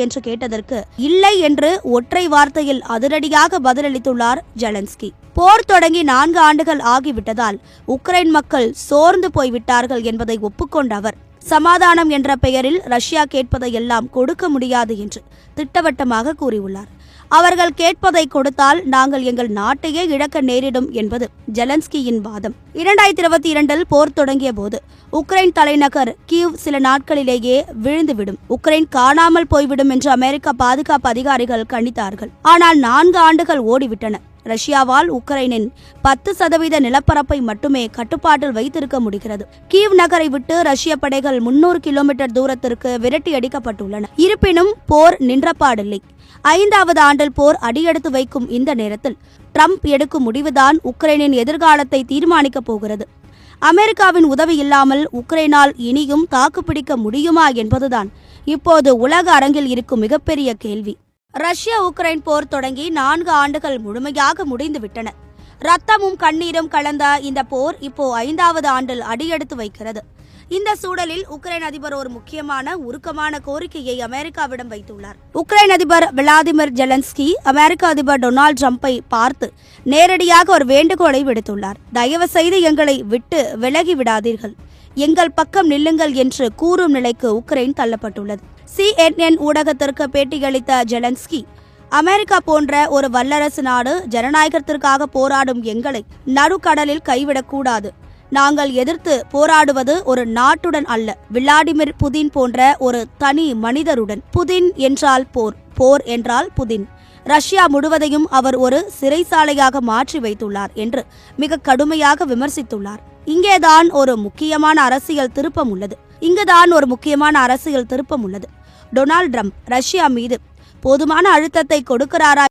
என்று கேட்டதற்கு இல்லை என்று ஒற்றை வார்த்தையில் அதிரடியாக பதிலளித்துள்ளார் ஜெலன்ஸ்கி. போர் தொடங்கி 4 ஆண்டுகள் ஆகிவிட்டதால் உக்ரைன் மக்கள் சோர்ந்து போய்விட்டார்கள் என்பதை ஒப்புக்கொண்ட அவர், சமாதானம் என்ற பெயரில் ரஷ்யா கேட்பதையெல்லாம் கொடுக்க முடியாது என்று திட்டவட்டமாக கூறியுள்ளார். அவர்கள் கேட்பதை கொடுத்தால் நாங்கள் எங்கள் நாட்டையே இழக்க நேரிடும் என்பது ஜெலன்ஸ்கியின் வாதம். 2022 போர் தொடங்கிய போது உக்ரைன் தலைநகர் கீவ் சில நாட்களிலேயே விழுந்துவிடும், உக்ரைன் காணாமல் போய்விடும் என்று அமெரிக்க பாதுகாப்பு அதிகாரிகள் கணித்தார்கள். ஆனால் 4 ஆண்டுகள் ஓடிவிட்டன. ரஷ்யாவால் உக்ரைனின் 10% நிலப்பரப்பை மட்டுமே கட்டுப்பாட்டில் வைத்திருக்க முடிகிறது. கீவ் நகரை விட்டு ரஷ்ய படைகள் 300 கிலோமீட்டர் தூரத்திற்கு விரட்டி அடிக்கப்பட்டுள்ளன. இருப்பினும் போர் நின்றபாடில்லை. 5வது ஆண்டில் போர் அடியெடுத்து வைக்கும் இந்த நேரத்தில் ட்ரம்ப் எடுக்கும் முடிவுதான் உக்ரைனின் எதிர்காலத்தை தீர்மானிக்கப் போகிறது. அமெரிக்காவின் உதவி இல்லாமல் உக்ரைனால் இனியும் தாக்குப்பிடிக்க முடியுமா என்பதுதான் இப்போது உலக அரங்கில் இருக்கும் மிகப்பெரிய கேள்வி. ரஷ்யா உக்ரைன் போர் தொடங்கி 4 ஆண்டுகள் முழுமையாக முடிந்துவிட்டன. ரத்தமும் கண்ணீரும் கலந்த இந்த போர் இப்போ 5வது ஆண்டில் அடியெடுத்து வைக்கிறது. இந்த சூழலில் உக்ரைன் அதிபர் ஒரு முக்கியமான உருக்கமான கோரிக்கையை அமெரிக்காவிடம் வைத்துள்ளார். உக்ரைன் அதிபர் விளாடிமிர் ஜெலன்ஸ்கி அமெரிக்க அதிபர் டொனால்டு ட்ரம்பை பார்த்து நேரடியாக ஒரு வேண்டுகோளை விடுத்துள்ளார். தயவு செய்து எங்களை விட்டு விலகி விடாதீர்கள், எங்கள் பக்கம் நில்லுங்கள் என்று கூறும் நிலைக்கு உக்ரைன் தள்ளப்பட்டுள்ளது. CNN ஊடகத்திற்கு பேட்டியளித்த ஜெலன்ஸ்கி, அமெரிக்கா போன்ற ஒரு வல்லரசு நாடு ஜனநாயகத்திற்காக போராடும் எங்களை நடுக்கடலில் கைவிடக்கூடாது. நாங்கள் எதிர்த்து போராடுவது ஒரு நாட்டுடன் அல்ல, விளாடிமிர் புதின் போன்ற ஒரு தனி மனிதருடன். புதின் என்றால் போர், போர் என்றால் புதின். ரஷ்யா முழுவதையும் அவர் ஒரு சிறைசாலையாக மாற்றி வைத்துள்ளார் என்று மிக கடுமையாக விமர்சித்துள்ளார். இங்குதான் ஒரு முக்கியமான அரசியல் திருப்பம் உள்ளது. டொனால்டு ட்ரம்ப் ரஷ்யா மீது போதுமான அழுத்தத்தை கொடுக்கிறாரா